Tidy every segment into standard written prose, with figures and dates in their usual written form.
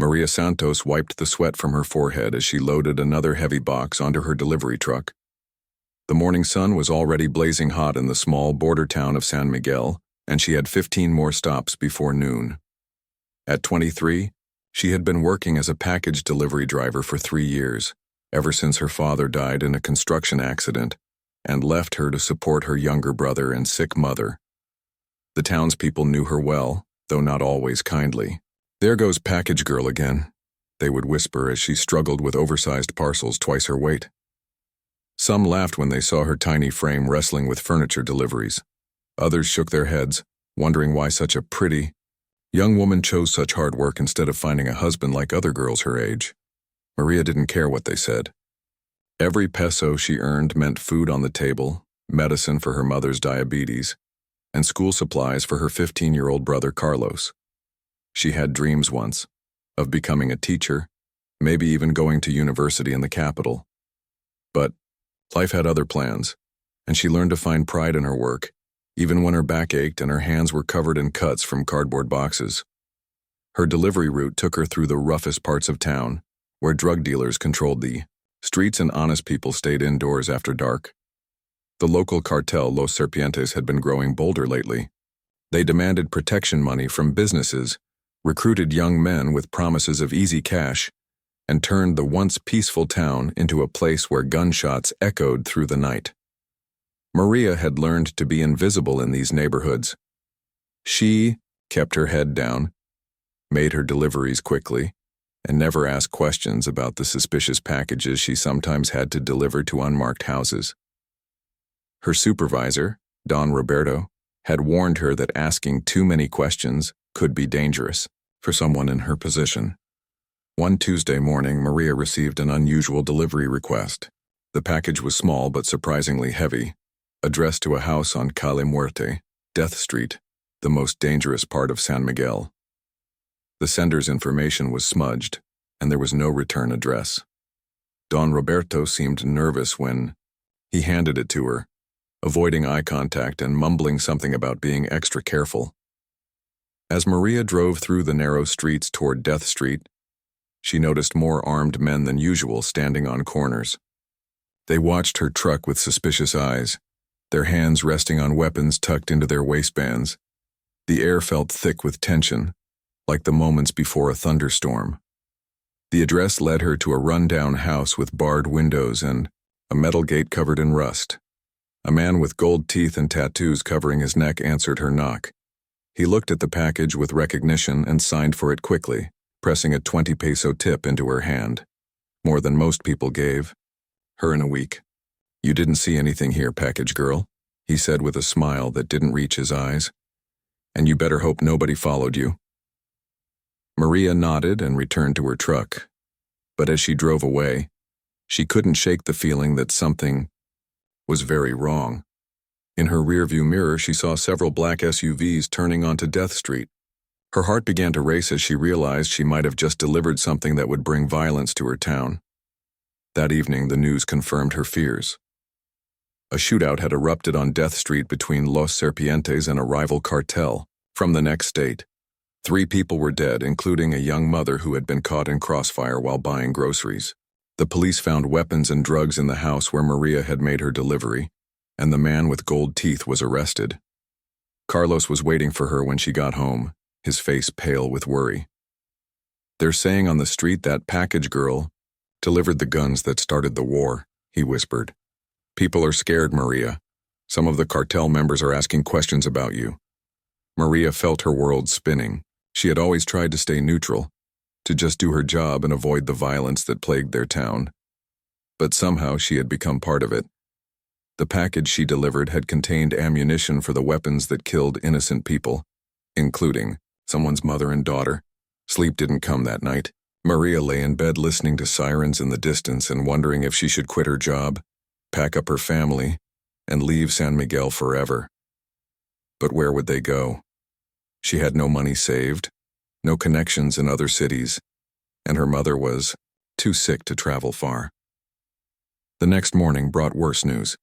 Maria Santos wiped the sweat from her forehead as she loaded another heavy box onto her delivery truck. The morning sun was already blazing hot in the small border town of San Miguel, and she had 15 more stops before noon. At 23, she had been working as a package delivery driver for 3 years, ever since her father died in a construction accident and left her to support her younger brother and sick mother. The townspeople knew her well, though not always kindly. "There goes package girl again," they would whisper as she struggled with oversized parcels twice her weight. Some laughed when they saw her tiny frame wrestling with furniture deliveries. Others shook their heads, wondering why such a pretty, young woman chose such hard work instead of finding a husband like other girls her age. Maria didn't care what they said. Every peso she earned meant food on the table, medicine for her mother's diabetes, and school supplies for her 15-year-old brother Carlos. She had dreams once, of becoming a teacher, maybe even going to university in the capital. But life had other plans, and she learned to find pride in her work, even when her back ached and her hands were covered in cuts from cardboard boxes. Her delivery route took her through the roughest parts of town, where drug dealers controlled the streets and honest people stayed indoors after dark. The local cartel Los Serpientes had been growing bolder lately. They demanded protection money from businesses, recruited young men with promises of easy cash, and turned the once peaceful town into a place where gunshots echoed through the night. Maria had learned to be invisible in these neighborhoods. She kept her head down, made her deliveries quickly, and never asked questions about the suspicious packages she sometimes had to deliver to unmarked houses. Her supervisor, Don Roberto, had warned her that asking too many questions could be dangerous for someone in her position. One Tuesday morning, Maria received an unusual delivery request. The package was small but surprisingly heavy, addressed to a house on Calle Muerte, Death Street, the most dangerous part of San Miguel. The sender's information was smudged, and there was no return address. Don Roberto seemed nervous when he handed it to her, avoiding eye contact and mumbling something about being extra careful. As Maria drove through the narrow streets toward Death Street, she noticed more armed men than usual standing on corners. They watched her truck with suspicious eyes, their hands resting on weapons tucked into their waistbands. The air felt thick with tension, like the moments before a thunderstorm. The address led her to a run-down house with barred windows and a metal gate covered in rust. A man with gold teeth and tattoos covering his neck answered her knock. He looked at the package with recognition and signed for it quickly, pressing a 20 peso tip into her hand, more than most people gave her in a week. "You didn't see anything here, package girl," he said with a smile that didn't reach his eyes. "And you better hope nobody followed you." Maria nodded and returned to her truck, but as she drove away, she couldn't shake the feeling that something was very wrong. In her rearview mirror, she saw several black SUVs turning onto Death Street. Her heart began to race as she realized she might have just delivered something that would bring violence to her town. That evening, the news confirmed her fears. A shootout had erupted on Death Street between Los Serpientes and a rival cartel from the next state. 3 people were dead, including a young mother who had been caught in crossfire while buying groceries. The police found weapons and drugs in the house where Maria had made her delivery, and the man with gold teeth was arrested. Carlos was waiting for her when she got home, his face pale with worry. "They're saying on the street that package girl delivered the guns that started the war," he whispered. "People are scared, Maria. Some of the cartel members are asking questions about you." Maria felt her world spinning. She had always tried to stay neutral, to just do her job and avoid the violence that plagued their town. But somehow she had become part of it. The package she delivered had contained ammunition for the weapons that killed innocent people, including someone's mother and daughter. Sleep didn't come that night. Maria lay in bed listening to sirens in the distance and wondering if she should quit her job, pack up her family, and leave San Miguel forever. But where would they go? She had no money saved, no connections in other cities, and her mother was too sick to travel far. The next morning brought worse news.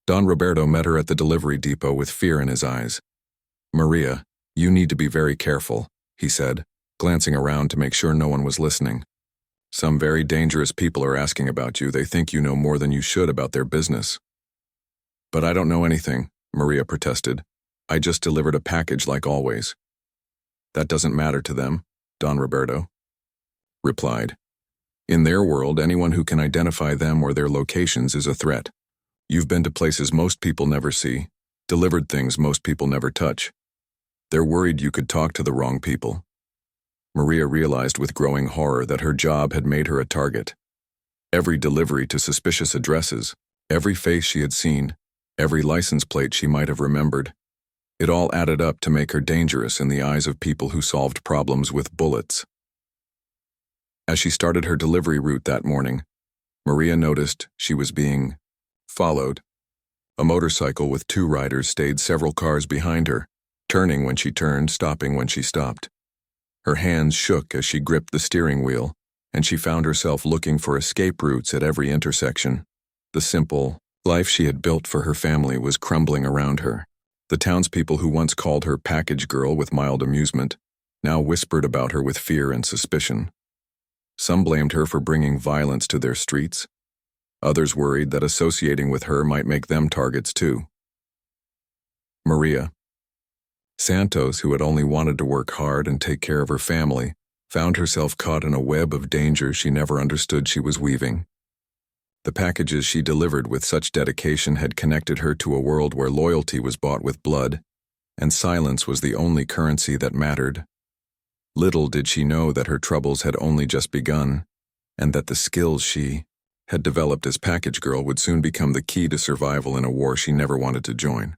Don Roberto met her at the delivery depot with fear in his eyes. "Maria, you need to be very careful," he said. glancing around to make sure no one was listening. Some very dangerous people are asking about you. They think you know more than you should about their business. But I don't know anything, Maria protested. I just delivered a package like always. That doesn't matter to them, Don Roberto replied. In their world, anyone who can identify them or their locations is a threat. You've been to places most people never see, delivered things most people never touch. They're worried you could talk to the wrong people. Maria realized with growing horror that her job had made her a target. Every delivery to suspicious addresses, every face she had seen, every license plate she might have remembered, it all added up to make her dangerous in the eyes of people who solved problems with bullets. As she started her delivery route that morning, Maria noticed she was being followed. A motorcycle with 2 riders stayed several cars behind her, turning when she turned, stopping when she stopped. Her hands shook as she gripped the steering wheel, and she found herself looking for escape routes at every intersection. The simple life she had built for her family was crumbling around her. The townspeople who once called her package girl with mild amusement now whispered about her with fear and suspicion. Some blamed her for bringing violence to their streets. Others worried that associating with her might make them targets too. Maria Santos, who had only wanted to work hard and take care of her family, found herself caught in a web of danger she never understood she was weaving. The packages she delivered with such dedication had connected her to a world where loyalty was bought with blood, and silence was the only currency that mattered. Little did she know that her troubles had only just begun, and that the skills she had developed as package girl would soon become the key to survival in a war she never wanted to join.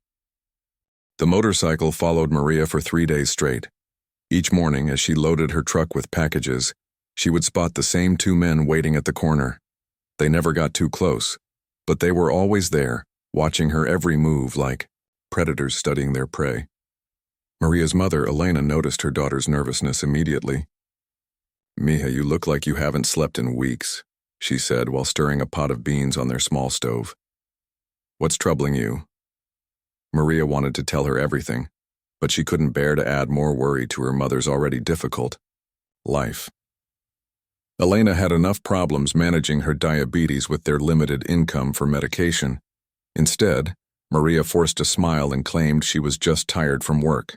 The motorcycle followed Maria for 3 days straight. Each morning, as she loaded her truck with packages, she would spot the same 2 men waiting at the corner. They never got too close, but they were always there, watching her every move like predators studying their prey. Maria's mother, Elena, noticed her daughter's nervousness immediately. "Mija, you look like you haven't slept in weeks," she said while stirring a pot of beans on their small stove. "What's troubling you?" Maria wanted to tell her everything, but she couldn't bear to add more worry to her mother's already difficult life. Elena had enough problems managing her diabetes with their limited income for medication. Instead, Maria forced a smile and claimed she was just tired from work.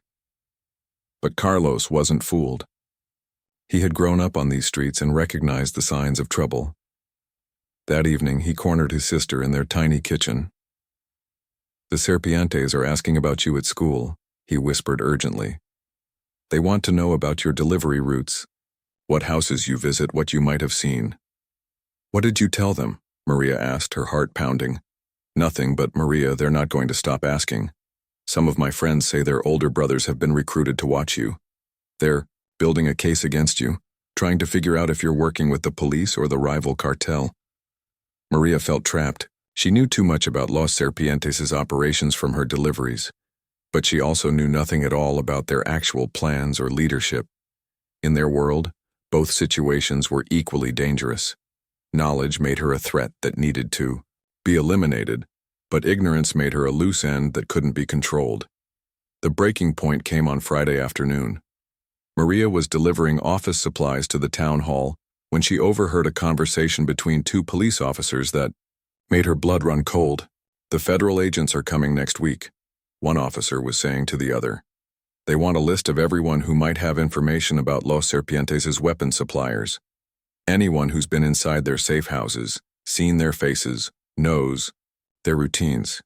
But Carlos wasn't fooled. He had grown up on these streets and recognized the signs of trouble. That evening, he cornered his sister in their tiny kitchen. "The Serpientes are asking about you at school," he whispered urgently. "They want to know about your delivery routes, what houses you visit, what you might have seen." "What did you tell them?" Maria asked, her heart pounding. "Nothing, but Maria, they're not going to stop asking. Some of my friends say their older brothers have been recruited to watch you. They're building a case against you, trying to figure out if you're working with the police or the rival cartel." Maria felt trapped. She knew too much about Los Serpientes' operations from her deliveries, but she also knew nothing at all about their actual plans or leadership. In their world, both situations were equally dangerous. Knowledge made her a threat that needed to be eliminated, but ignorance made her a loose end that couldn't be controlled. The breaking point came on Friday afternoon. Maria was delivering office supplies to the town hall when she overheard a conversation between 2 police officers that made her blood run cold. "The federal agents are coming next week," one officer was saying to the other. "They want a list of everyone who might have information about Los Serpientes' weapon suppliers. Anyone who's been inside their safe houses, seen their faces, knows their routines."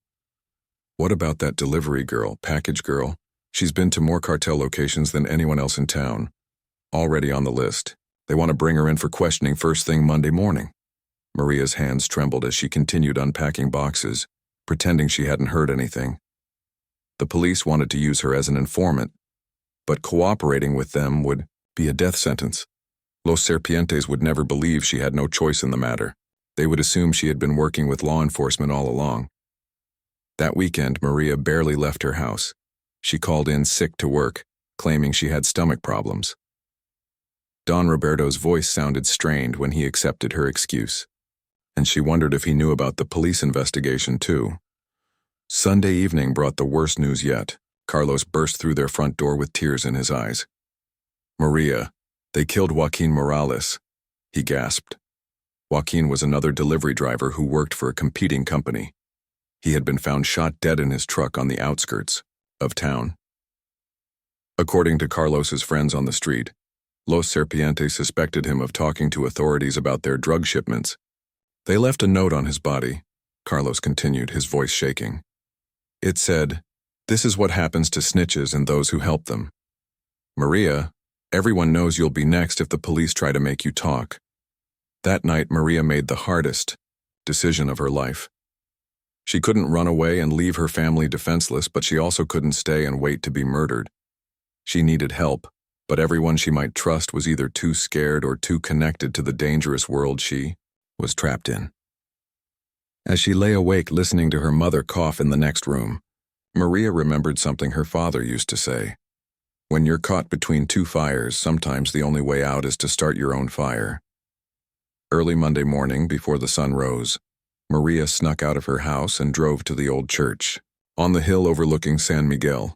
"What about that delivery girl, package girl? She's been to more cartel locations than anyone else in town. Already on the list. They want to bring her in for questioning first thing Monday morning." Maria's hands trembled as she continued unpacking boxes, pretending she hadn't heard anything. The police wanted to use her as an informant, but cooperating with them would be a death sentence. Los Serpientes would never believe she had no choice in the matter. They would assume she had been working with law enforcement all along. That weekend, Maria barely left her house. She called in sick to work, claiming she had stomach problems. Don Roberto's voice sounded strained when he accepted her excuse, and she wondered if he knew about the police investigation too. Sunday evening brought the worst news yet. Carlos burst through their front door with tears in his eyes. "Maria, They killed Joaquin Morales, he gasped. Joaquin was another delivery driver who worked for a competing company. He had been found shot dead in his truck on the outskirts of town. According to Carlos's friends on the street, Los Serpientes suspected him of talking to authorities about their drug shipments. They left a note on his body, Carlos continued, his voice shaking. It said, "This is what happens to snitches and those who help them. Maria, everyone knows you'll be next if the police try to make you talk." That night, Maria made the hardest decision of her life. She couldn't run away and leave her family defenseless, but she also couldn't stay and wait to be murdered. She needed help, but everyone she might trust was either too scared or too connected to the dangerous world she was trapped in. As she lay awake listening to her mother cough in the next room, Maria remembered something her father used to say. When you're caught between two fires, sometimes the only way out is to start your own fire. Early Monday morning, before the sun rose, Maria snuck out of her house and drove to the old church, on the hill overlooking San Miguel.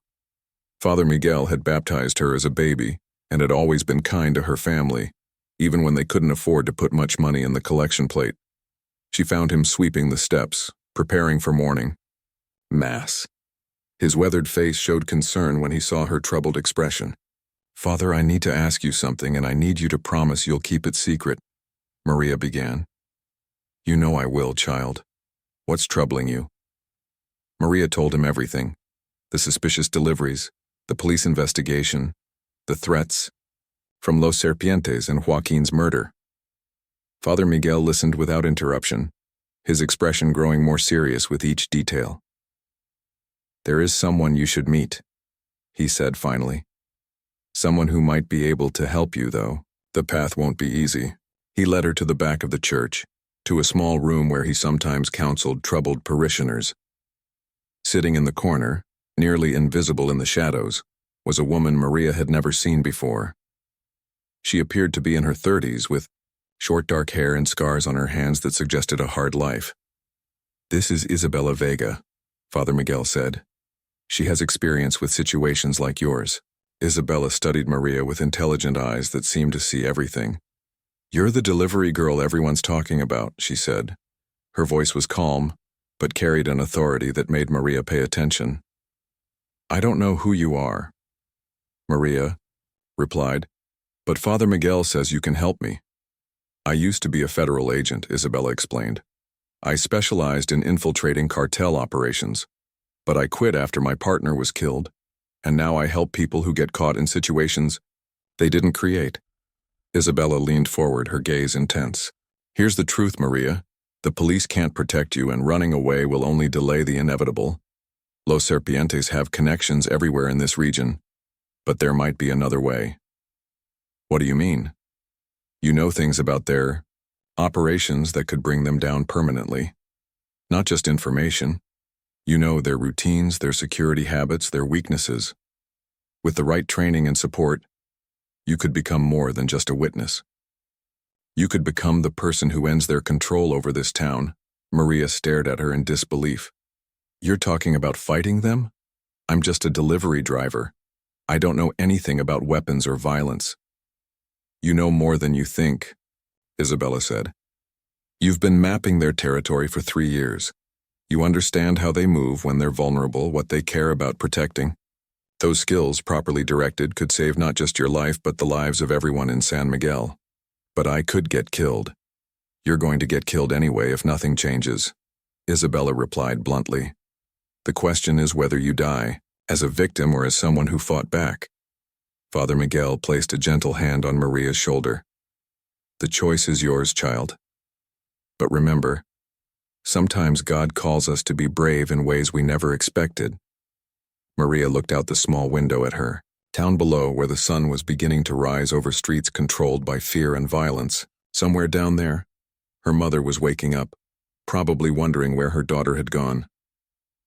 Father Miguel had baptized her as a baby and had always been kind to her family, even when they couldn't afford to put much money in the collection plate. She found him sweeping the steps, preparing for morning Mass. His weathered face showed concern when he saw her troubled expression. "Father, I need to ask you something, and I need you to promise you'll keep it secret," Maria began. "You know I will, child. What's troubling you?" Maria told him everything. The suspicious deliveries, the police investigation, the threats, from Los Serpientes and Joaquin's murder. Father Miguel listened without interruption, his expression growing more serious with each detail. "There is someone you should meet," he said finally. "Someone who might be able to help you, though. The path won't be easy." He led her to the back of the church, to a small room where he sometimes counseled troubled parishioners. Sitting in the corner, nearly invisible in the shadows, was a woman Maria had never seen before. She appeared to be in her 30s, with short dark hair and scars on her hands that suggested a hard life. "This is Isabella Vega," Father Miguel said. "She has experience with situations like yours." Isabella studied Maria with intelligent eyes that seemed to see everything. "You're the delivery girl everyone's talking about," she said. Her voice was calm, but carried an authority that made Maria pay attention. "I don't know who you are," Maria replied, "but Father Miguel says you can help me." "I used to be a federal agent," Isabella explained. "I specialized in infiltrating cartel operations, but I quit after my partner was killed, and now I help people who get caught in situations they didn't create." Isabella leaned forward, her gaze intense. "Here's the truth, Maria. The police can't protect you, and running away will only delay the inevitable. Los Serpientes have connections everywhere in this region, but there might be another way." "What do you mean?" "You know things about their operations that could bring them down permanently. Not just information. You know their routines, their security habits, their weaknesses. With the right training and support, you could become more than just a witness. You could become the person who ends their control over this town." Maria stared at her in disbelief. "You're talking about fighting them? I'm just a delivery driver. I don't know anything about weapons or violence." "You know more than you think," Isabella said. "You've been mapping their territory for 3 years. You understand how they move when they're vulnerable, what they care about protecting. Those skills, properly directed, could save not just your life but the lives of everyone in San Miguel. But I could get killed. You're going to get killed anyway if nothing changes," Isabella replied bluntly. "The question is whether you die, as a victim or as someone who fought back." Father Miguel placed a gentle hand on Maria's shoulder. "The choice is yours, child. But remember, sometimes God calls us to be brave in ways we never expected." Maria looked out the small window at her. Town below, where the sun was beginning to rise over streets controlled by fear and violence. Somewhere down there, her mother was waking up, probably wondering where her daughter had gone.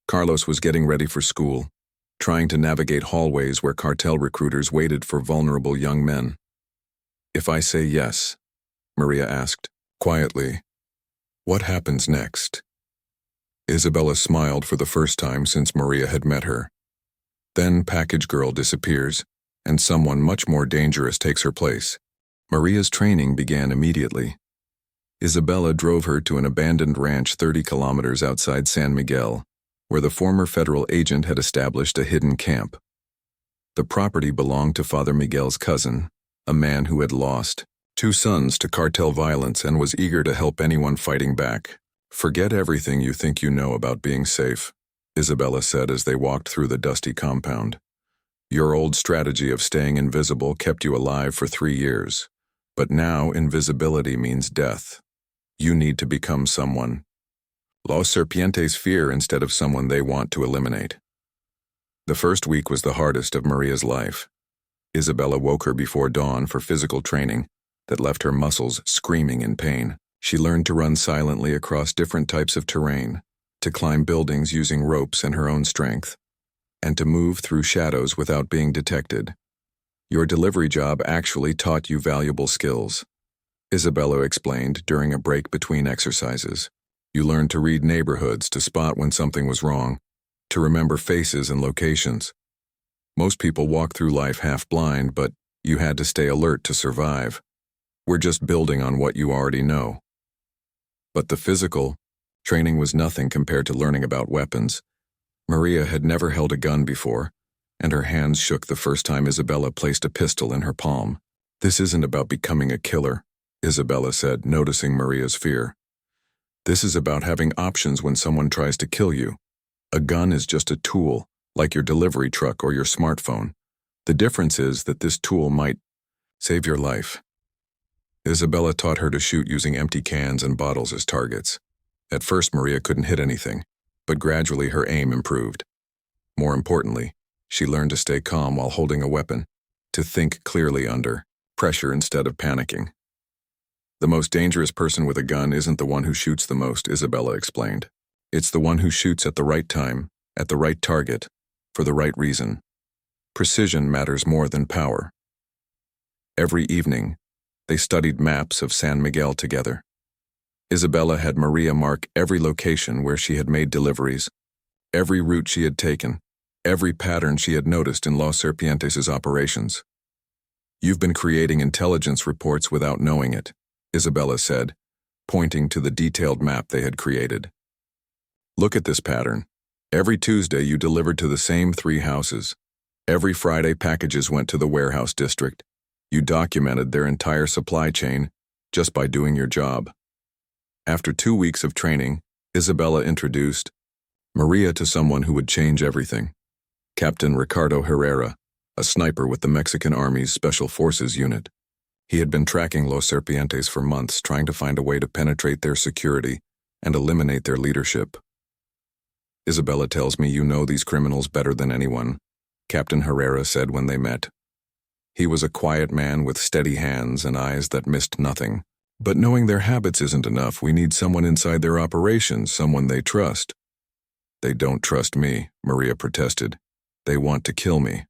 Carlos was getting ready for school, trying to navigate hallways where cartel recruiters waited for vulnerable young men. "If I say yes," Maria asked, quietly, "what happens next?" Isabella smiled for the first time since Maria had met her. Then package girl disappears, and someone much more dangerous takes her place. Maria's training began immediately. Isabella drove her to an abandoned ranch 30 kilometers outside San Miguel, where the former federal agent had established a hidden camp. The property belonged to Father Miguel's cousin, a man who had lost 2 sons to cartel violence and was eager to help anyone fighting back. "Forget everything you think you know about being safe," Isabella said as they walked through the dusty compound. "Your old strategy of staying invisible kept you alive for 3 years, but now invisibility means death. You need to become someone. Los Serpientes fear instead of someone they want to eliminate." The first week was the hardest of Maria's life. Isabella woke her before dawn for physical training that left her muscles screaming in pain. She learned to run silently across different types of terrain, to climb buildings using ropes and her own strength, and to move through shadows without being detected. "Your delivery job actually taught you valuable skills," Isabella explained during a break between exercises. "You learned to read neighborhoods, to spot when something was wrong, to remember faces and locations. Most people walk through life half blind, but you had to stay alert to survive. We're just building on what you already know." But the physical training was nothing compared to learning about weapons. Maria had never held a gun before, and her hands shook the first time Isabella placed a pistol in her palm. "This isn't about becoming a killer," Isabella said, noticing Maria's fear. "This is about having options when someone tries to kill you. A gun is just a tool, like your delivery truck or your smartphone. The difference is that this tool might save your life." Isabella taught her to shoot using empty cans and bottles as targets. At first, Maria couldn't hit anything, but gradually her aim improved. More importantly, she learned to stay calm while holding a weapon, to think clearly under pressure instead of panicking. "The most dangerous person with a gun isn't the one who shoots the most," Isabella explained. "It's the one who shoots at the right time, at the right target, for the right reason. Precision matters more than power." Every evening, they studied maps of San Miguel together. Isabella had Maria mark every location where she had made deliveries, every route she had taken, every pattern she had noticed in Los Serpientes' operations. "You've been creating intelligence reports without knowing it," Isabella said, pointing to the detailed map they had created. "Look at this pattern. Every Tuesday you delivered to the same 3 houses. Every Friday packages went to the warehouse district. You documented their entire supply chain just by doing your job." After 2 weeks of training, Isabella introduced Maria to someone who would change everything. Captain Ricardo Herrera, a sniper with the Mexican Army's Special Forces unit. He had been tracking Los Serpientes for months, trying to find a way to penetrate their security and eliminate their leadership. "Isabella tells me you know these criminals better than anyone," Captain Herrera said when they met. He was a quiet man with steady hands and eyes that missed nothing. "But knowing their habits isn't enough. We need someone inside their operations, someone they trust." "They don't trust me," Maria protested. "They want to kill me."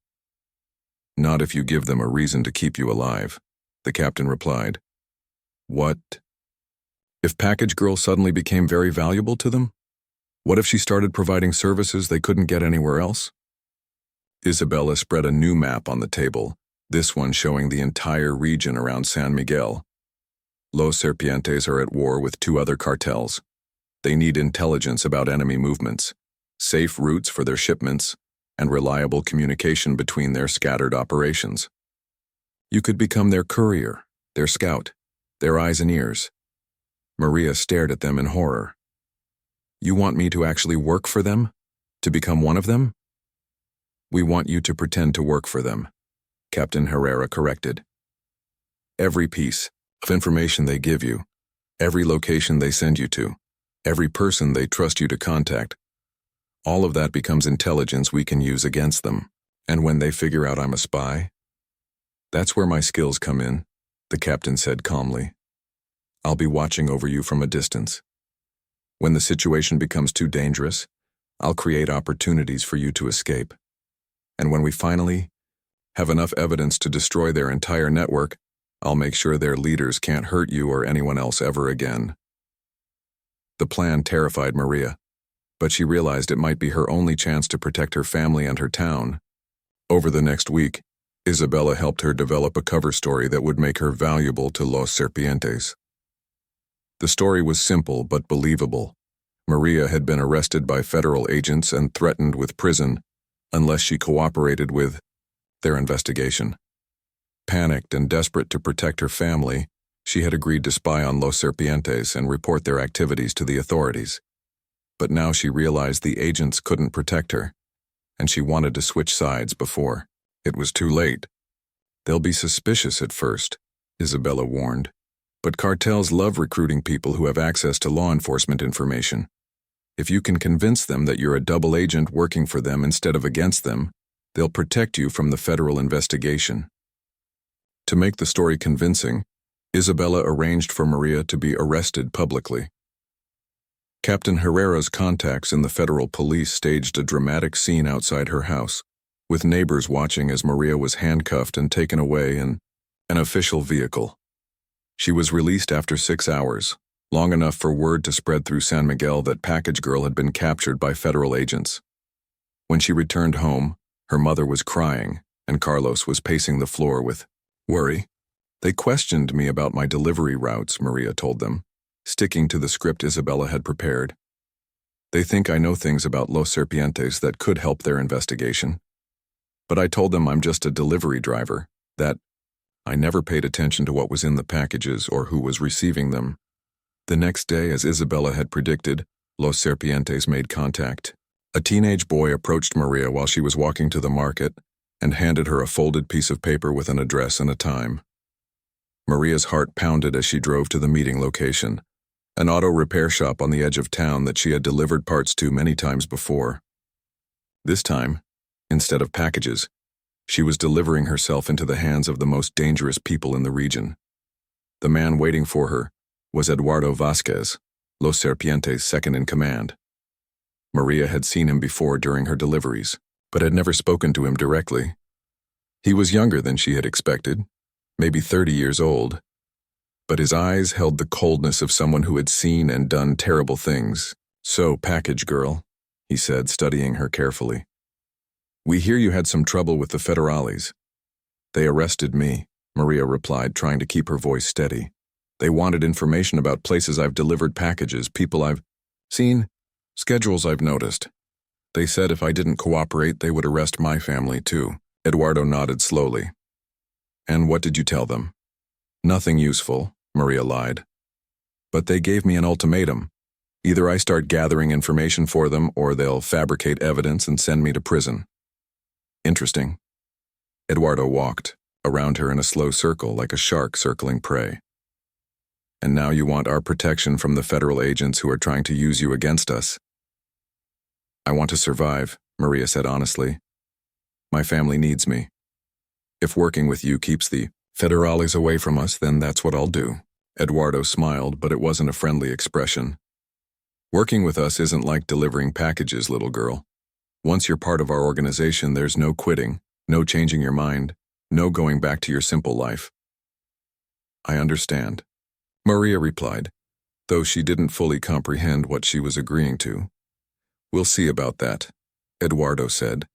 "Not if you give them a reason to keep you alive," the captain replied. "What? If Package Girl suddenly became very valuable to them? What if she started providing services they couldn't get anywhere else?" Isabella spread a new map on the table, this one showing the entire region around San Miguel. Los Serpientes are at war with 2 other cartels. They need intelligence about enemy movements, safe routes for their shipments, and reliable communication between their scattered operations. You could become their courier, their scout, their eyes and ears. Maria stared at them in horror. "You want me to actually work for them? To become one of them?" "We want you to pretend to work for them," Captain Herrera corrected. "Every piece of information they give you, every location they send you to, every person they trust you to contact, all of that becomes intelligence we can use against them. And when they figure out I'm a spy, that's where my skills come in," the captain said calmly. "I'll be watching over you from a distance. When the situation becomes too dangerous, I'll create opportunities for you to escape. And when we finally have enough evidence to destroy their entire network, I'll make sure their leaders can't hurt you or anyone else ever again." The plan terrified Maria, but she realized it might be her only chance to protect her family and her town. Over the next week, Isabella helped her develop a cover story that would make her valuable to Los Serpientes. The story was simple but believable. Maria had been arrested by federal agents and threatened with prison unless she cooperated with their investigation. Panicked and desperate to protect her family, she had agreed to spy on Los Serpientes and report their activities to the authorities. But now she realized the agents couldn't protect her, and she wanted to switch sides before it was too late. They'll be suspicious at first, Isabella warned, but cartels love recruiting people who have access to law enforcement information. If you can convince them that you're a double agent working for them instead of against them, they'll protect you from the federal investigation. To make the story convincing, Isabella arranged for Maria to be arrested publicly. Captain Herrera's contacts in the federal police staged a dramatic scene outside her house, with neighbors watching as Maria was handcuffed and taken away in an official vehicle. She was released after 6 hours, long enough for word to spread through San Miguel that Package Girl had been captured by federal agents. When she returned home, her mother was crying, and Carlos was pacing the floor with worry. They questioned me about my delivery routes, Maria told them, sticking to the script Isabella had prepared. They think I know things about Los Serpientes that could help their investigation. But I told them I'm just a delivery driver, that I never paid attention to what was in the packages or who was receiving them. The next day, as Isabella had predicted, Los Serpientes made contact. A teenage boy approached Maria while she was walking to the market and handed her a folded piece of paper with an address and a time. Maria's heart pounded as she drove to the meeting location, an auto repair shop on the edge of town that she had delivered parts to many times before. This time, instead of packages, she was delivering herself into the hands of the most dangerous people in the region. The man waiting for her was Eduardo Vasquez, Los Serpientes' second-in-command. Maria had seen him before during her deliveries, but had never spoken to him directly. He was younger than she had expected, maybe 30 years old, but his eyes held the coldness of someone who had seen and done terrible things. "So, Package Girl," he said, studying her carefully. "We hear you had some trouble with the federales." "They arrested me," Maria replied, trying to keep her voice steady. "They wanted information about places I've delivered packages, people I've seen, schedules I've noticed. They said if I didn't cooperate, they would arrest my family too." Eduardo nodded slowly. "And what did you tell them?" "Nothing useful," Maria lied. "But they gave me an ultimatum. Either I start gathering information for them or they'll fabricate evidence and send me to prison." "Interesting." Eduardo walked around her in a slow circle like a shark circling prey. "And now you want our protection from the federal agents who are trying to use you against us." "I want to survive," Maria said honestly. "My family needs me. If working with you keeps the federales away from us, then that's what I'll do." Eduardo smiled, but it wasn't a friendly expression. "Working with us isn't like delivering packages, little girl. Once you're part of our organization, there's no quitting, no changing your mind, no going back to your simple life." "I understand," Maria replied, though she didn't fully comprehend what she was agreeing to. "We'll see about that," Eduardo said.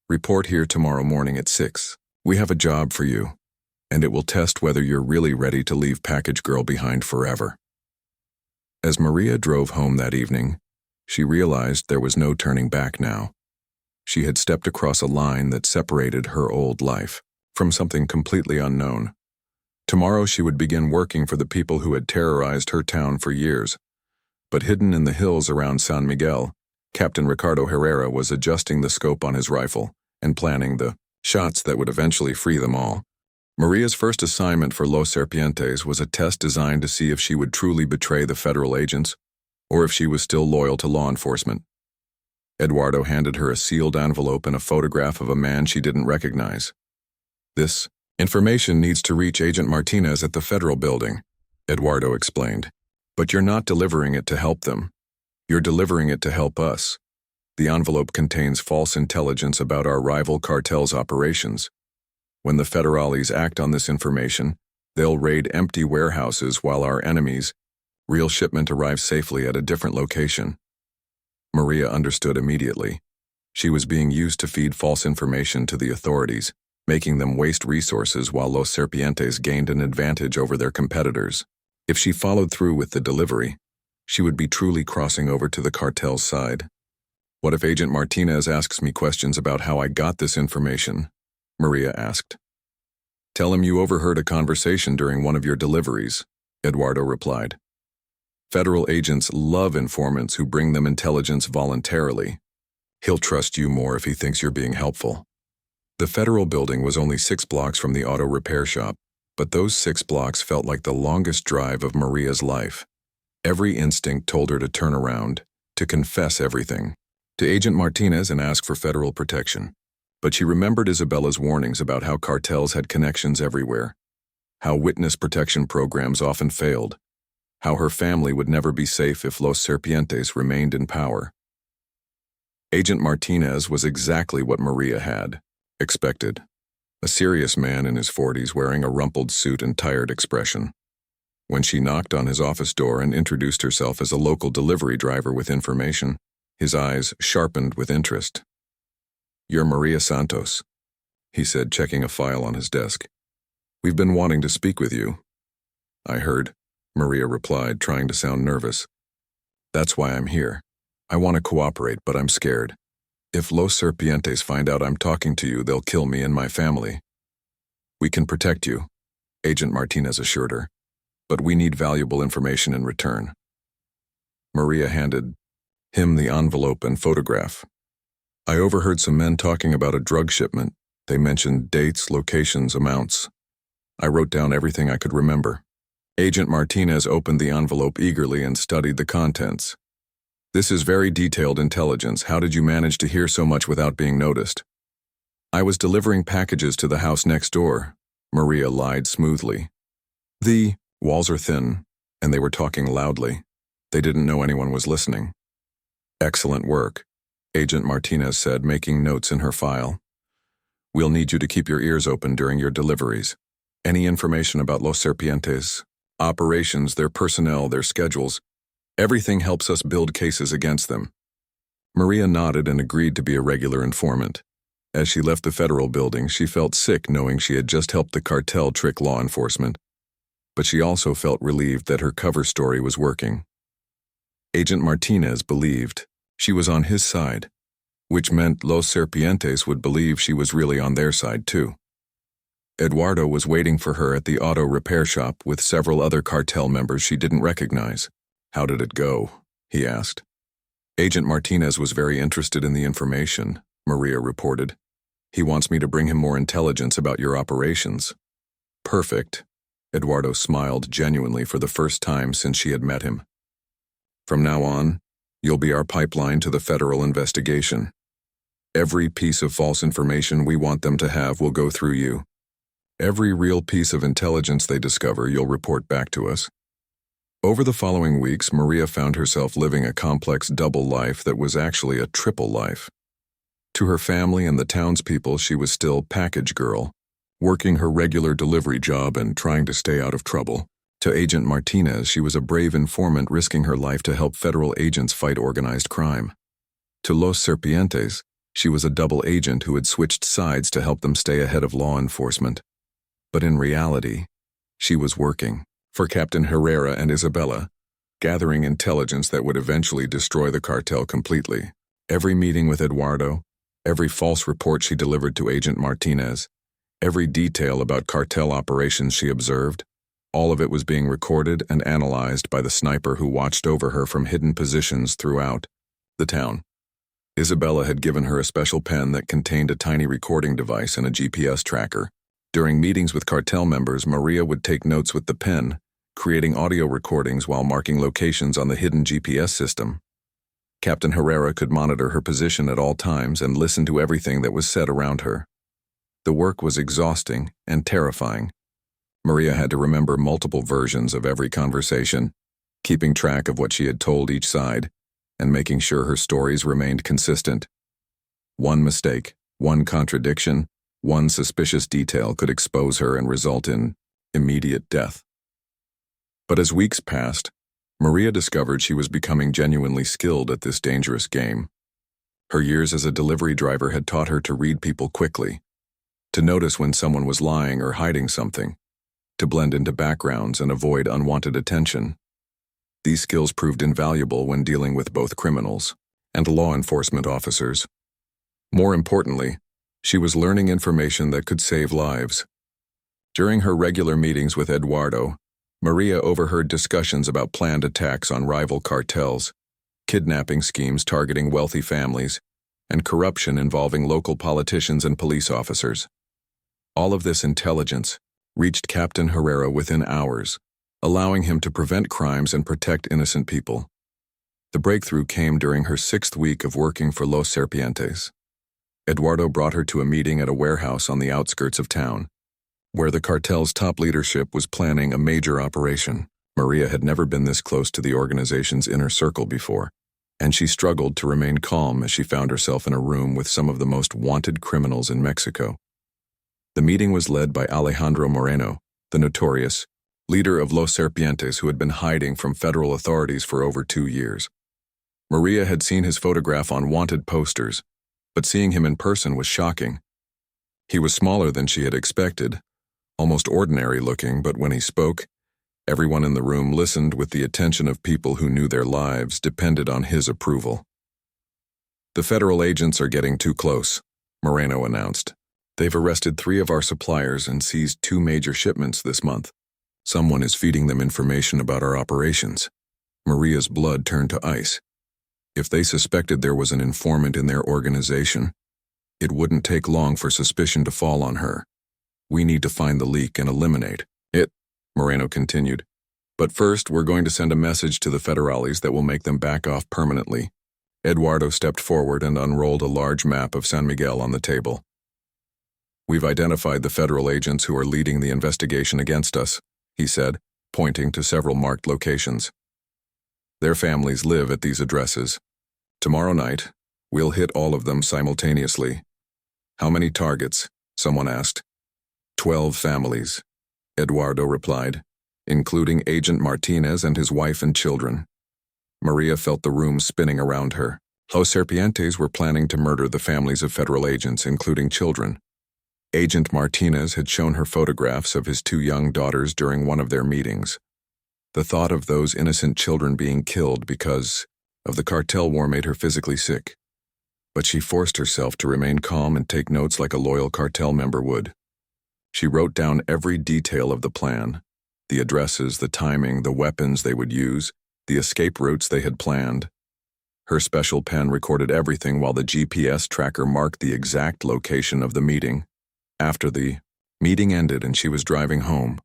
"Report here tomorrow morning at 6. We have a job for you, and it will test whether you're really ready to leave Package Girl behind forever." As Maria drove home that evening, she realized there was no turning back now. She had stepped across a line that separated her old life from something completely unknown. Tomorrow she would begin working for the people who had terrorized her town for years. But hidden in the hills around San Miguel, Captain Ricardo Herrera was adjusting the scope on his rifle and planning the shots that would eventually free them all. Maria's first assignment for Los Serpientes was a test designed to see if she would truly betray the federal agents or if she was still loyal to law enforcement. Eduardo handed her a sealed envelope and a photograph of a man she didn't recognize. "This information needs to reach Agent Martinez at the federal building," Eduardo explained. "But you're not delivering it to help them. You're delivering it to help us. The envelope contains false intelligence about our rival cartel's operations. When the federales act on this information, they'll raid empty warehouses while our enemies' real shipment arrives safely at a different location." Maria understood immediately. She was being used to feed false information to the authorities, making them waste resources while Los Serpientes gained an advantage over their competitors. If she followed through with the delivery, she would be truly crossing over to the cartel's side. What if Agent Martinez asks me questions about how I got this information? Maria asked. Tell him you overheard a conversation during one of your deliveries, Eduardo replied. Federal agents love informants who bring them intelligence voluntarily. He'll trust you more if he thinks you're being helpful. The federal building was only 6 blocks from the auto repair shop, but those 6 blocks felt like the longest drive of Maria's life. Every instinct told her to turn around, to confess everything, to Agent Martinez and ask for federal protection. But she remembered Isabella's warnings about how cartels had connections everywhere, how witness protection programs often failed, how her family would never be safe if Los Serpientes remained in power. Agent Martinez was exactly what Maria had expected. A serious man in his 40s wearing a rumpled suit and tired expression. When she knocked on his office door and introduced herself as a local delivery driver with information, his eyes sharpened with interest. You're Maria Santos, he said, checking a file on his desk. We've been wanting to speak with you. I heard, Maria replied, trying to sound nervous. That's why I'm here. I want to cooperate, but I'm scared. If Los Serpientes find out I'm talking to you, they'll kill me and my family. We can protect you, Agent Martinez assured her, but we need valuable information in return. Maria handed him the envelope and photograph. I overheard some men talking about a drug shipment. They mentioned dates, locations, amounts. I wrote down everything I could remember. Agent Martinez opened the envelope eagerly and studied the contents. This is very detailed intelligence. How did you manage to hear so much without being noticed? I was delivering packages to the house next door, Maria lied smoothly. The walls are thin, and they were talking loudly. They didn't know anyone was listening. Excellent work, Agent Martinez said, making notes in her file. We'll need you to keep your ears open during your deliveries. Any information about Los Serpientes, operations, their personnel, their schedules, everything helps us build cases against them. Maria nodded and agreed to be a regular informant. As she left the federal building, she felt sick knowing she had just helped the cartel trick law enforcement. But she also felt relieved that her cover story was working. Agent Martinez believed she was on his side, which meant Los Serpientes would believe she was really on their side too. Eduardo was waiting for her at the auto repair shop with several other cartel members she didn't recognize. How did it go? He asked. Agent Martinez was very interested in the information, Maria reported. He wants me to bring him more intelligence about your operations. Perfect. Eduardo smiled genuinely for the first time since she had met him. From now on, you'll be our pipeline to the federal investigation. Every piece of false information we want them to have will go through you. Every real piece of intelligence they discover, you'll report back to us. Over the following weeks, Maria found herself living a complex double life that was actually a triple life. To her family and the townspeople, she was still package girl, working her regular delivery job and trying to stay out of trouble. To Agent Martinez, she was a brave informant risking her life to help federal agents fight organized crime. To Los Serpientes, she was a double agent who had switched sides to help them stay ahead of law enforcement. But in reality, she was working for Captain Herrera and Isabella, gathering intelligence that would eventually destroy the cartel completely. Every meeting with Eduardo, every false report she delivered to Agent Martinez, every detail about cartel operations she observed, all of it was being recorded and analyzed by the sniper who watched over her from hidden positions throughout the town. Isabella had given her a special pen that contained a tiny recording device and a GPS tracker. During meetings with cartel members, Maria would take notes with the pen, creating audio recordings while marking locations on the hidden GPS system. Captain Herrera could monitor her position at all times and listen to everything that was said around her. The work was exhausting and terrifying. Maria had to remember multiple versions of every conversation, keeping track of what she had told each side, and making sure her stories remained consistent. One mistake, one contradiction, one suspicious detail could expose her and result in immediate death. But as weeks passed, Maria discovered she was becoming genuinely skilled at this dangerous game. Her years as a delivery driver had taught her to read people quickly. to notice when someone was lying or hiding something, to blend into backgrounds and avoid unwanted attention. These skills proved invaluable when dealing with both criminals and law enforcement officers. More importantly, she was learning information that could save lives. During her regular meetings with Eduardo, Maria overheard discussions about planned attacks on rival cartels, kidnapping schemes targeting wealthy families, and corruption involving local politicians and police officers. All of this intelligence reached Captain Herrera within hours, allowing him to prevent crimes and protect innocent people. The breakthrough came during her 6th week of working for Los Serpientes. Eduardo brought her to a meeting at a warehouse on the outskirts of town, where the cartel's top leadership was planning a major operation. Maria had never been this close to the organization's inner circle before, and she struggled to remain calm as she found herself in a room with some of the most wanted criminals in Mexico. The meeting was led by Alejandro Moreno, the notorious leader of Los Serpientes who had been hiding from federal authorities for over 2 years. Maria had seen his photograph on wanted posters, but seeing him in person was shocking. He was smaller than she had expected, almost ordinary looking, but when he spoke, everyone in the room listened with the attention of people who knew their lives depended on his approval. "The federal agents are getting too close," Moreno announced. "They've arrested 3 of our suppliers and seized 2 major shipments this month. Someone is feeding them information about our operations." Maria's blood turned to ice. If they suspected there was an informant in their organization, it wouldn't take long for suspicion to fall on her. "We need to find the leak and eliminate it," Moreno continued. "But first, we're going to send a message to the federales that will make them back off permanently." Eduardo stepped forward and unrolled a large map of San Miguel on the table. "We've identified the federal agents who are leading the investigation against us," he said, pointing to several marked locations. "Their families live at these addresses. Tomorrow night, we'll hit all of them simultaneously." "How many targets?" someone asked. 12 families, Eduardo replied, including Agent Martinez and his wife and children. Maria felt the room spinning around her. Los Serpientes were planning to murder the families of federal agents, including children. Agent Martinez had shown her photographs of his 2 young daughters during one of their meetings. The thought of those innocent children being killed because of the cartel war made her physically sick. But she forced herself to remain calm and take notes like a loyal cartel member would. She wrote down every detail of the plan, the addresses, the timing, the weapons they would use, the escape routes they had planned. Her special pen recorded everything while the GPS tracker marked the exact location of the meeting. After the meeting ended and she was driving home,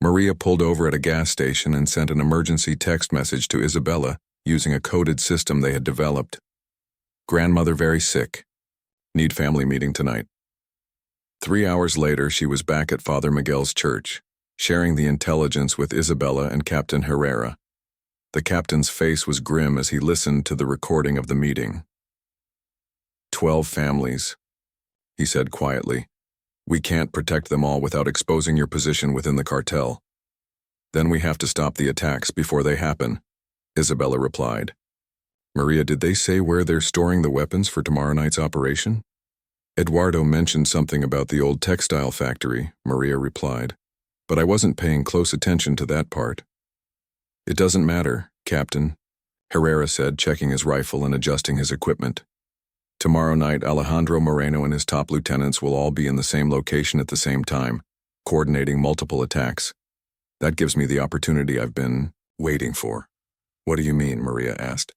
Maria pulled over at a gas station and sent an emergency text message to Isabella using a coded system they had developed. "Grandmother very sick. Need family meeting tonight." 3 hours later, she was back at Father Miguel's church, sharing the intelligence with Isabella and Captain Herrera. The captain's face was grim as he listened to the recording of the meeting. 12 families, he said quietly. "We can't protect them all without exposing your position within the cartel. Then we have to stop the attacks before they happen," Isabella replied. "Maria, did they say where they're storing the weapons for tomorrow night's operation?" "Eduardo mentioned something about the old textile factory," Maria replied, "but I wasn't paying close attention to that part." "It doesn't matter, Captain," Herrera said, checking his rifle and adjusting his equipment. "Tomorrow night, Alejandro Moreno and his top lieutenants will all be in the same location at the same time, coordinating multiple attacks. That gives me the opportunity I've been waiting for." "What do you mean?" Maria asked.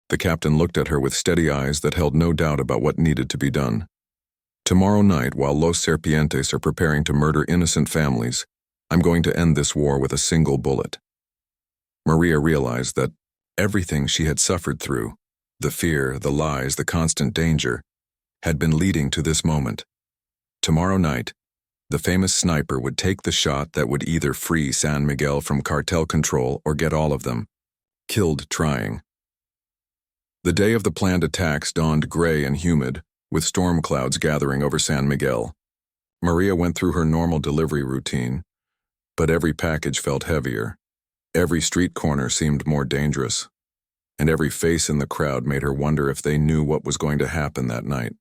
The captain looked at her with steady eyes that held no doubt about what needed to be done. "Tomorrow night, while Los Serpientes are preparing to murder innocent families, I'm going to end this war with a single bullet." Maria realized that everything she had suffered through, the fear, the lies, the constant danger, had been leading to this moment. Tomorrow night, the famous sniper would take the shot that would either free San Miguel from cartel control or get all of them killed trying. The day of the planned attacks dawned gray and humid, with storm clouds gathering over San Miguel. Maria went through her normal delivery routine, but every package felt heavier. Every street corner seemed more dangerous, and every face in the crowd made her wonder if they knew what was going to happen that night.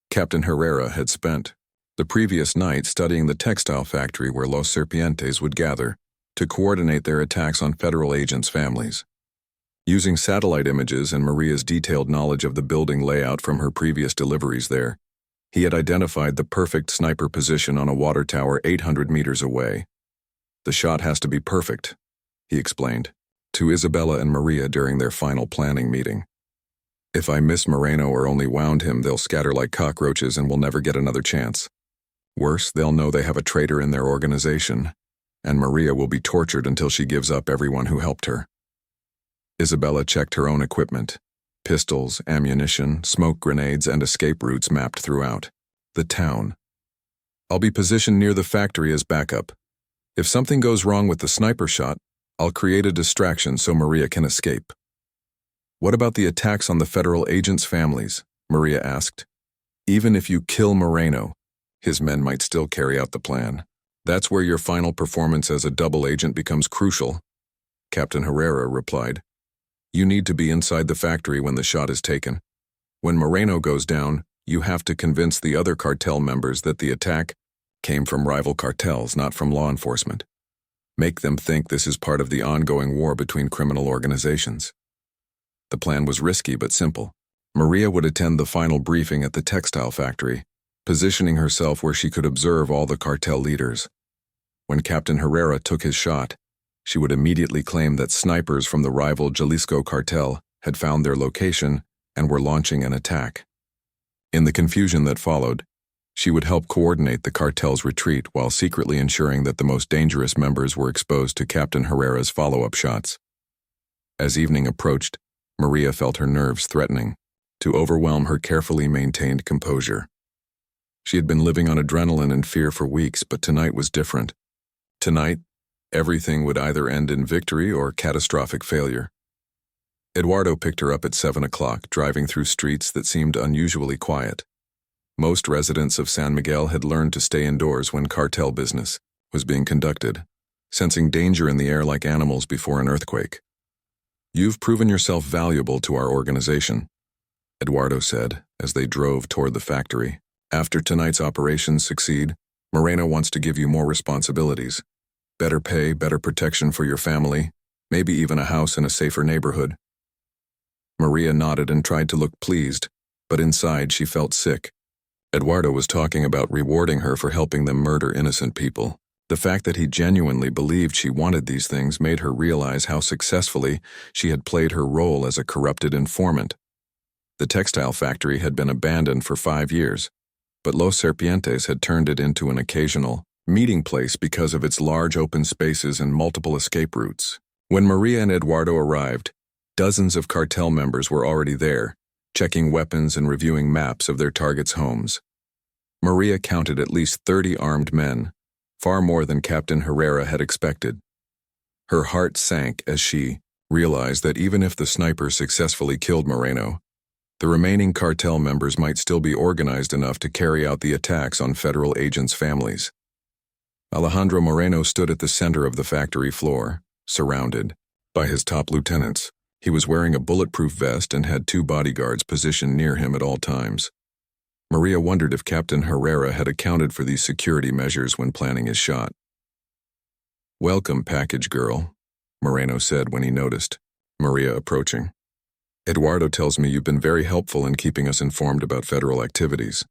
Captain Herrera had spent The previous night studying the textile factory where Los Serpientes would gather to coordinate their attacks on federal agents' families. Using satellite images and Maria's detailed knowledge of the building layout from her previous deliveries there, he had identified the perfect sniper position on a water tower 800 meters away. "The shot has to be perfect," he explained to Isabella and Maria during their final planning meeting. "If I miss Moreno or only wound him, they'll scatter like cockroaches and we'll never get another chance. Worse, they'll know they have a traitor in their organization, and Maria will be tortured until she gives up everyone who helped her." Isabella checked her own equipment. Pistols, ammunition, smoke grenades, and escape routes mapped throughout the town. "I'll be positioned near the factory as backup. If something goes wrong with the sniper shot, I'll create a distraction so Maria can escape." "What about the attacks on the federal agents' families?" Maria asked. "Even if you kill Moreno, his men might still carry out the plan. That's where your final performance as a double agent becomes crucial," Captain Herrera replied. "You need to be inside the factory when the shot is taken. When Moreno goes down, you have to convince the other cartel members that the attack came from rival cartels, not from law enforcement. Make them think this is part of the ongoing war between criminal organizations." The plan was risky but simple. Maria would attend the final briefing at the textile factory, positioning herself where she could observe all the cartel leaders. When Captain Herrera took his shot, she would immediately claim that snipers from the rival Jalisco cartel had found their location and were launching an attack. In the confusion that followed, she would help coordinate the cartel's retreat while secretly ensuring that the most dangerous members were exposed to Captain Herrera's follow-up shots. As evening approached, Maria felt her nerves threatening to overwhelm her carefully maintained composure. She had been living on adrenaline and fear for weeks, but tonight was different. Tonight, everything would either end in victory or catastrophic failure. Eduardo picked her up at 7 o'clock, driving through streets that seemed unusually quiet. Most residents of San Miguel had learned to stay indoors when cartel business was being conducted, sensing danger in the air like animals before an earthquake. "You've proven yourself valuable to our organization," Eduardo said as they drove toward the factory. "After tonight's operations succeed, Moreno wants to give you more responsibilities. Better pay, better protection for your family, maybe even a house in a safer neighborhood." Maria nodded and tried to look pleased, but inside she felt sick. Eduardo was talking about rewarding her for helping them murder innocent people. The fact that he genuinely believed she wanted these things made her realize how successfully she had played her role as a corrupted informant. The textile factory had been abandoned for 5 years, but Los Serpientes had turned it into an occasional meeting place because of its large open spaces and multiple escape routes. When Maria and Eduardo arrived, dozens of cartel members were already there, checking weapons and reviewing maps of their targets' homes. Maria counted at least 30 armed men, far more than Captain Herrera had expected. Her heart sank as she realized that even if the sniper successfully killed Moreno, the remaining cartel members might still be organized enough to carry out the attacks on federal agents' families. Alejandro Moreno stood at the center of the factory floor, surrounded by his top lieutenants. He was wearing a bulletproof vest and had 2 bodyguards positioned near him at all times. Maria wondered if Captain Herrera had accounted for these security measures when planning his shot. "Welcome, package girl," Moreno said when he noticed Maria approaching. "Eduardo tells me you've been very helpful in keeping us informed about federal activities."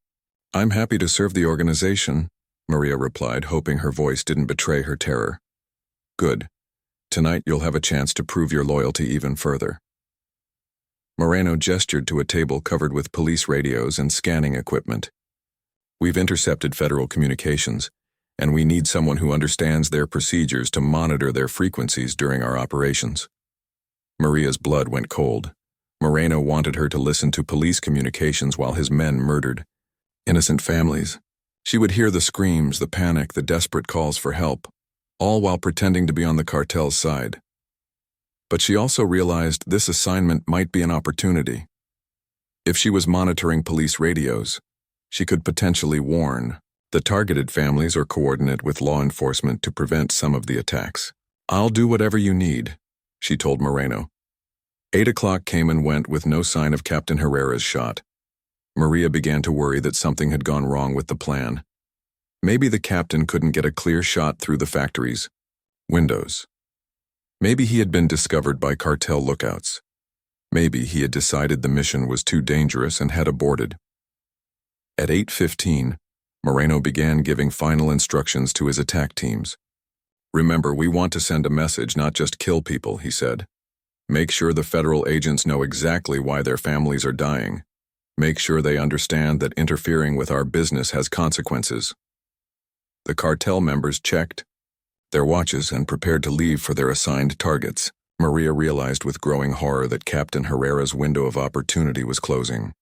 "I'm happy to serve the organization," Maria replied, hoping her voice didn't betray her terror. "Good. Tonight you'll have a chance to prove your loyalty even further." Moreno gestured to a table covered with police radios and scanning equipment. "We've intercepted federal communications, and we need someone who understands their procedures to monitor their frequencies during our operations." Maria's blood went cold. Moreno wanted her to listen to police communications while his men murdered innocent families. She would hear the screams, the panic, the desperate calls for help, all while pretending to be on the cartel's side. But she also realized this assignment might be an opportunity. If she was monitoring police radios, she could potentially warn the targeted families or coordinate with law enforcement to prevent some of the attacks. "I'll do whatever you need," she told Moreno. 8 o'clock came and went with no sign of Captain Herrera's shot. Maria began to worry that something had gone wrong with the plan. Maybe the captain couldn't get a clear shot through the factory's windows. Maybe he had been discovered by cartel lookouts. Maybe he had decided the mission was too dangerous and had aborted. At 8:15, Moreno began giving final instructions to his attack teams. "Remember, we want to send a message, not just kill people," he said. "Make sure the federal agents know exactly why their families are dying. Make sure they understand that interfering with our business has consequences." The cartel members checked their watches and prepared to leave for their assigned targets. Maria realized with growing horror that Captain Herrera's window of opportunity was closing.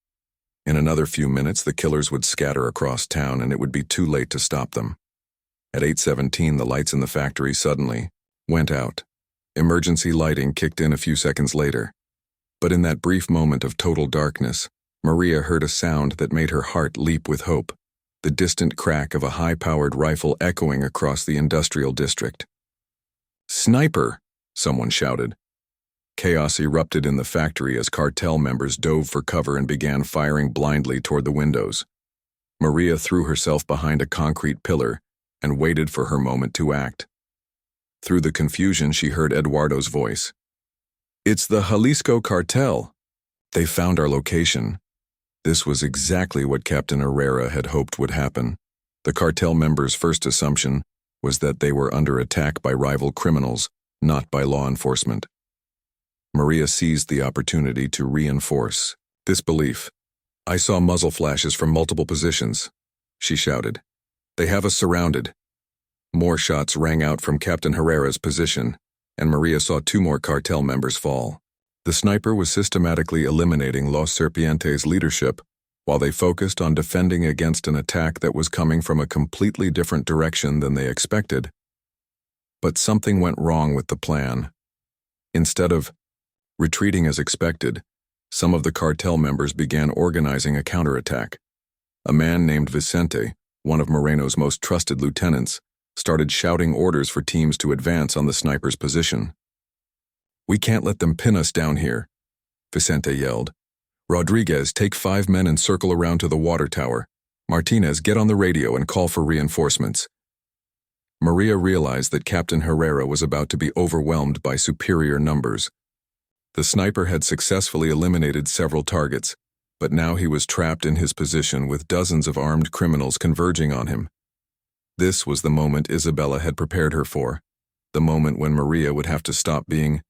In another few minutes, the killers would scatter across town and it would be too late to stop them. At 8:17, the lights in the factory suddenly went out. Emergency lighting kicked in a few seconds later. But in that brief moment of total darkness, Maria heard a sound that made her heart leap with hope, the distant crack of a high-powered rifle echoing across the industrial district. "Sniper!" someone shouted. Chaos erupted in the factory as cartel members dove for cover and began firing blindly toward the windows. Maria threw herself behind a concrete pillar and waited for her moment to act. Through the confusion, she heard Eduardo's voice. "It's the Jalisco cartel. They found our location." This was exactly what Captain Herrera had hoped would happen. The cartel members' first assumption was that they were under attack by rival criminals, not by law enforcement. Maria seized the opportunity to reinforce this belief. "I saw muzzle flashes from multiple positions," she shouted. "They have us surrounded." More shots rang out from Captain Herrera's position, and Maria saw 2 more cartel members fall. The sniper was systematically eliminating Los Serpientes' leadership while they focused on defending against an attack that was coming from a completely different direction than they expected. But something went wrong with the plan. Instead of retreating as expected, some of the cartel members began organizing a counterattack. A man named Vicente, one of Moreno's most trusted lieutenants, started shouting orders for teams to advance on the sniper's position. "We can't let them pin us down here," Vicente yelled. "Rodriguez, take 5 men and circle around to the water tower. Martinez, get on the radio and call for reinforcements." Maria realized that Captain Herrera was about to be overwhelmed by superior numbers. The sniper had successfully eliminated several targets, but now he was trapped in his position with dozens of armed criminals converging on him. This was the moment Isabella had prepared her for, the moment when Maria would have to stop being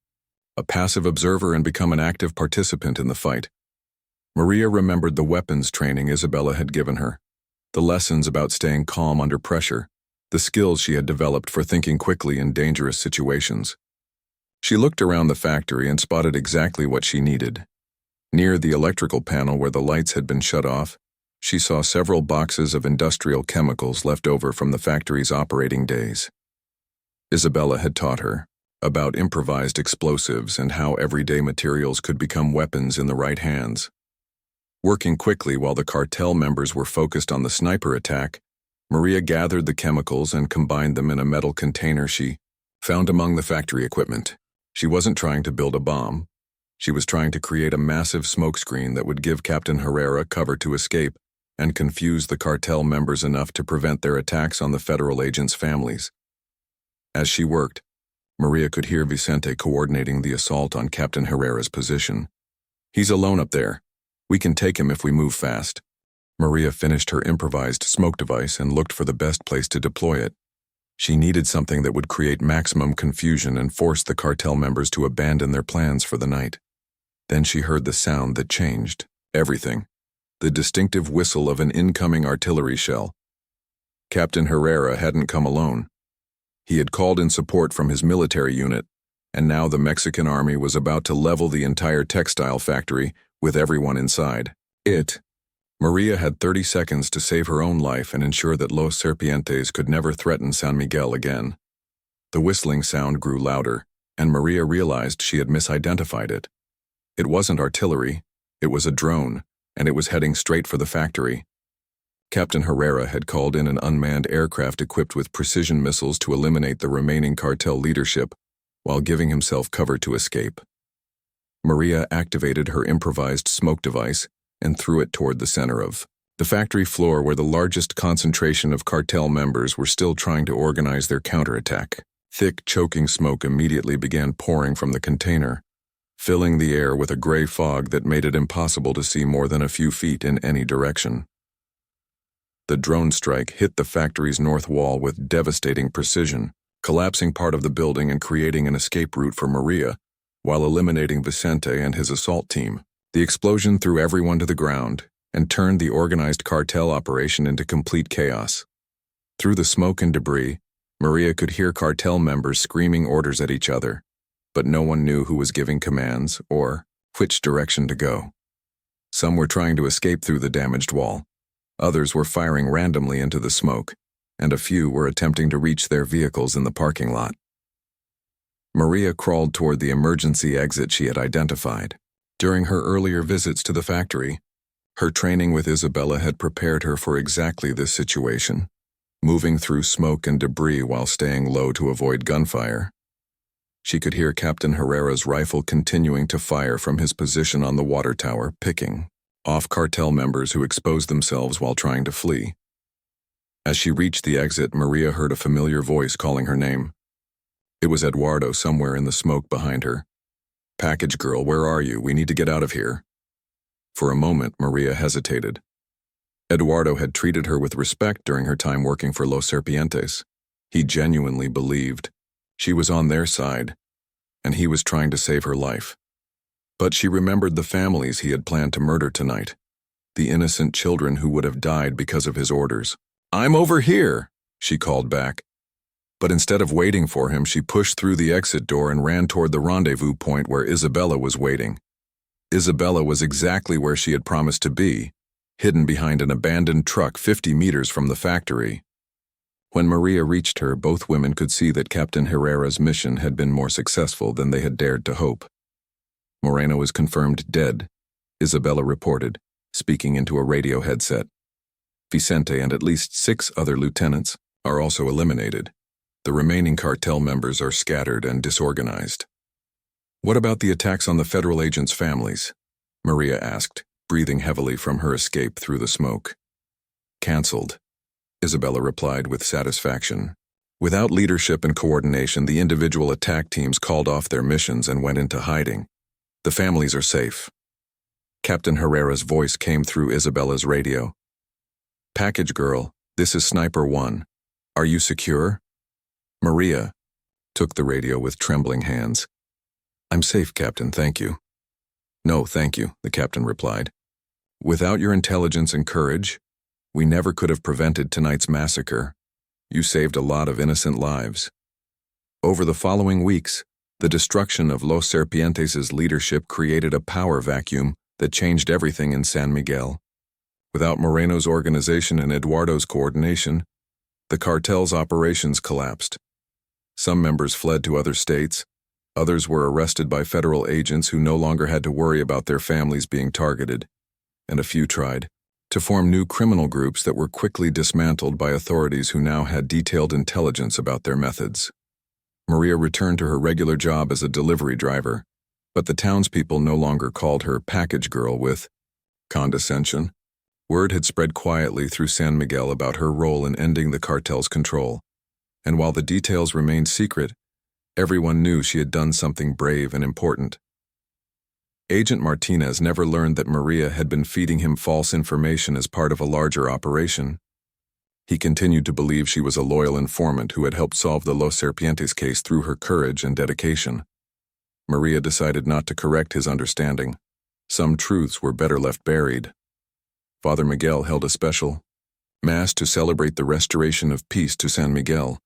a passive observer and become an active participant in the fight. Maria remembered the weapons training Isabella had given her, the lessons about staying calm under pressure, the skills she had developed for thinking quickly in dangerous situations. She looked around the factory and spotted exactly what she needed. Near the electrical panel where the lights had been shut off, she saw several boxes of industrial chemicals left over from the factory's operating days. Isabella had taught her about improvised explosives and how everyday materials could become weapons in the right hands. Working quickly while the cartel members were focused on the sniper attack, Maria gathered the chemicals and combined them in a metal container she found among the factory equipment. She wasn't trying to build a bomb. She was trying to create a massive smokescreen that would give Captain Herrera cover to escape and confuse the cartel members enough to prevent their attacks on the federal agents' families. As she worked, Maria could hear Vicente coordinating the assault on Captain Herrera's position. "He's alone up there. We can take him if we move fast." Maria finished her improvised smoke device and looked for the best place to deploy it. She needed something that would create maximum confusion and force the cartel members to abandon their plans for the night. Then she heard the sound that changed everything, the distinctive whistle of an incoming artillery shell. Captain Herrera hadn't come alone. He had called in support from his military unit, and now the Mexican army was about to level the entire textile factory with everyone inside. Maria had 30 seconds to save her own life and ensure that Los Serpientes could never threaten San Miguel again. The whistling sound grew louder, and Maria realized she had misidentified it. It wasn't artillery, it was a drone, and it was heading straight for the factory. Captain Herrera had called in an unmanned aircraft equipped with precision missiles to eliminate the remaining cartel leadership while giving himself cover to escape. Maria activated her improvised smoke device and threw it toward the center of The factory floor where the largest concentration of cartel members were still trying to organize their counterattack. Thick, choking smoke immediately began pouring from the container, filling the air with a gray fog that made it impossible to see more than a few feet in any direction. The drone strike hit the factory's north wall with devastating precision, collapsing part of the building and creating an escape route for Maria, while eliminating Vicente and his assault team. The explosion threw everyone to the ground and turned the organized cartel operation into complete chaos. Through the smoke and debris, Maria could hear cartel members screaming orders at each other, but no one knew who was giving commands or which direction to go. Some were trying to escape through the damaged wall, others were firing randomly into the smoke, and a few were attempting to reach their vehicles in the parking lot. Maria crawled toward the emergency exit she had identified. During her earlier visits to the factory, her training with Isabella had prepared her for exactly this situation, moving through smoke and debris while staying low to avoid gunfire. She could hear Captain Herrera's rifle continuing to fire from his position on the water tower, picking off cartel members who exposed themselves while trying to flee. As she reached the exit, Maria heard a familiar voice calling her name. It was Eduardo somewhere in the smoke behind her. "Package girl, where are you? We need to get out of here." For a moment, Maria hesitated. Eduardo had treated her with respect during her time working for Los Serpientes. He genuinely believed she was on their side, and he was trying to save her life. But she remembered the families he had planned to murder tonight, the innocent children who would have died because of his orders. "I'm over here," she called back. But instead of waiting for him, she pushed through the exit door and ran toward the rendezvous point where Isabella was waiting. Isabella was exactly where she had promised to be, hidden behind an abandoned truck 50 meters from the factory. When Maria reached her, both women could see that Captain Herrera's mission had been more successful than they had dared to hope. "Moreno is confirmed dead," Isabella reported, speaking into a radio headset. "Vicente and at least 6 other lieutenants are also eliminated. The remaining cartel members are scattered and disorganized." "What about the attacks on the federal agents' families?" Maria asked, breathing heavily from her escape through the smoke. "Cancelled," Isabella replied with satisfaction. Without leadership and coordination, the individual attack teams called off their missions and went into hiding. "The families are safe." Captain Herrera's voice came through Isabella's radio. "Package girl, this is Sniper 1. Are you secure?" Maria took the radio with trembling hands. "I'm safe, Captain, thank you." "No, thank you," the captain replied. "Without your intelligence and courage, we never could have prevented tonight's massacre. You saved a lot of innocent lives." Over the following weeks, the destruction of Los Serpientes' leadership created a power vacuum that changed everything in San Miguel. Without Moreno's organization and Eduardo's coordination, the cartel's operations collapsed. Some members fled to other states, others were arrested by federal agents who no longer had to worry about their families being targeted, and a few tried to form new criminal groups that were quickly dismantled by authorities who now had detailed intelligence about their methods. Maria returned to her regular job as a delivery driver, but the townspeople no longer called her package girl with condescension. Word had spread quietly through San Miguel about her role in ending the cartel's control, and while the details remained secret, everyone knew she had done something brave and important. Agent Martinez never learned that Maria had been feeding him false information as part of a larger operation. He continued to believe she was a loyal informant who had helped solve the Los Serpientes case through her courage and dedication. Maria decided not to correct his understanding. Some truths were better left buried. Father Miguel held a special Mass to celebrate the restoration of peace to San Miguel,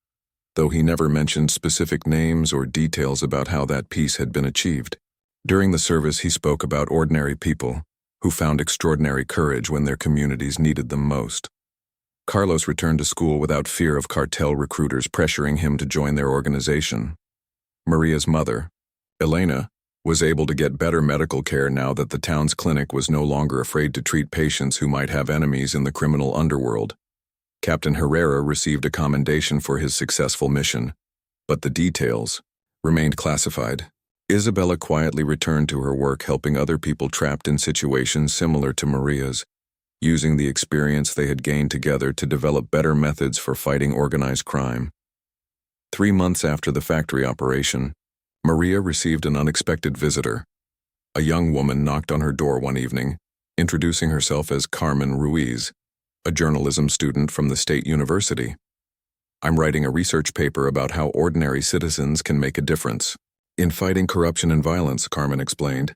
though he never mentioned specific names or details about how that peace had been achieved. During the service, he spoke about ordinary people who found extraordinary courage when their communities needed them most. Carlos returned to school without fear of cartel recruiters pressuring him to join their organization. Maria's mother, Elena, was able to get better medical care now that the town's clinic was no longer afraid to treat patients who might have enemies in the criminal underworld. Captain Herrera received a commendation for his successful mission, but the details remained classified. Isabella quietly returned to her work helping other people trapped in situations similar to Maria's. using the experience they had gained together to develop better methods for fighting organized crime. 3 months after the factory operation, Maria received an unexpected visitor. A young woman knocked on her door one evening, introducing herself as Carmen Ruiz, a journalism student from the state university. "I'm writing a research paper about how ordinary citizens can make a difference in fighting corruption and violence," Carmen explained.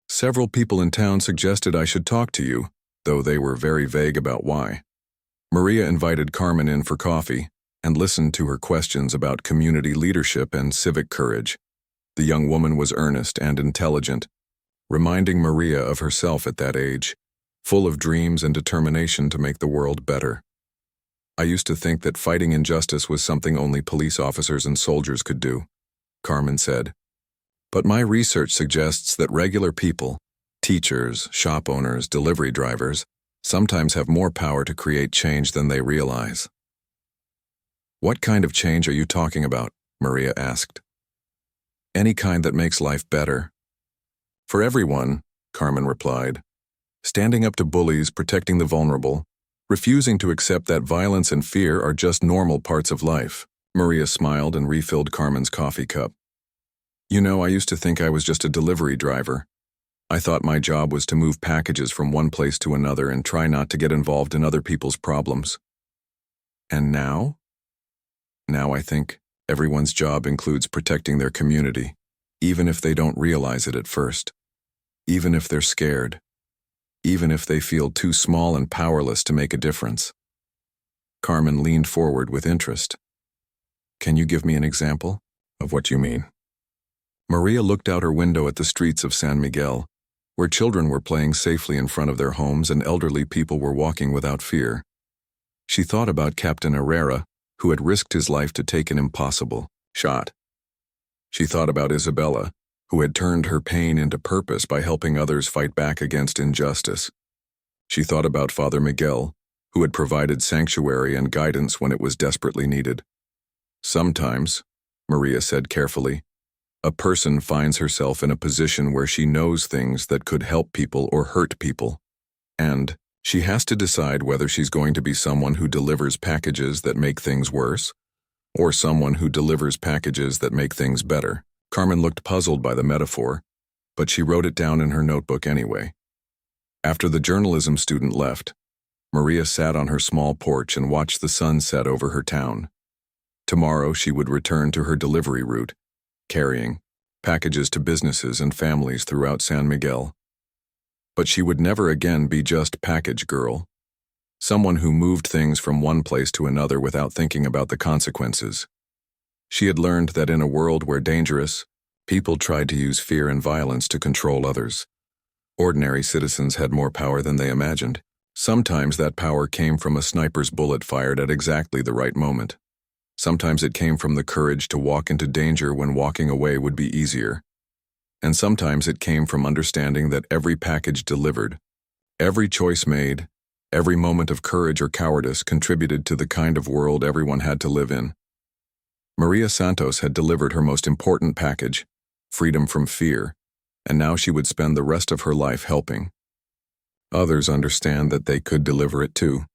"Several people in town suggested I should talk to you, though they were very vague about why." Maria invited Carmen in for coffee and listened to her questions about community leadership and civic courage. The young woman was earnest and intelligent, reminding Maria of herself at that age, full of dreams and determination to make the world better. "I used to think that fighting injustice was something only police officers and soldiers could do," Carmen said. "But my research suggests that regular people, teachers, shop owners, delivery drivers, sometimes have more power to create change than they realize." "What kind of change are you talking about?" Maria asked. "Any kind that makes life better." "For everyone," Carmen replied. "Standing up to bullies, protecting the vulnerable, refusing to accept that violence and fear are just normal parts of life." Maria smiled and refilled Carmen's coffee cup. "You know, I used to think I was just a delivery driver. I thought my job was to move packages from one place to another and try not to get involved in other people's problems. And now? Now I think everyone's job includes protecting their community, even if they don't realize it at first. Even if they're scared. Even if they feel too small and powerless to make a difference." Carmen leaned forward with interest. "Can you give me an example of what you mean?" Maria looked out her window at the streets of San Miguel, where children were playing safely in front of their homes and elderly people were walking without fear. She thought about Captain Herrera, who had risked his life to take an impossible shot. She thought about Isabella, who had turned her pain into purpose by helping others fight back against injustice. She thought about Father Miguel, who had provided sanctuary and guidance when it was desperately needed. "Sometimes," Maria said carefully, "a person finds herself in a position where she knows things that could help people or hurt people, and she has to decide whether she's going to be someone who delivers packages that make things worse, or someone who delivers packages that make things better." Carmen looked puzzled by the metaphor, but she wrote it down in her notebook anyway. After the journalism student left, Maria sat on her small porch and watched the sun set over her town. Tomorrow she would return to her delivery route, carrying packages to businesses and families throughout San Miguel. But she would never again be just package girl, someone who moved things from one place to another without thinking about the consequences. She had learned that in a world where dangerous people tried to use fear and violence to control others, ordinary citizens had more power than they imagined. Sometimes that power came from a sniper's bullet fired at exactly the right moment. Sometimes it came from the courage to walk into danger when walking away would be easier. And sometimes it came from understanding that every package delivered, every choice made, every moment of courage or cowardice contributed to the kind of world everyone had to live in. Maria Santos had delivered her most important package, freedom from fear, and now she would spend the rest of her life helping others understand that they could deliver it too.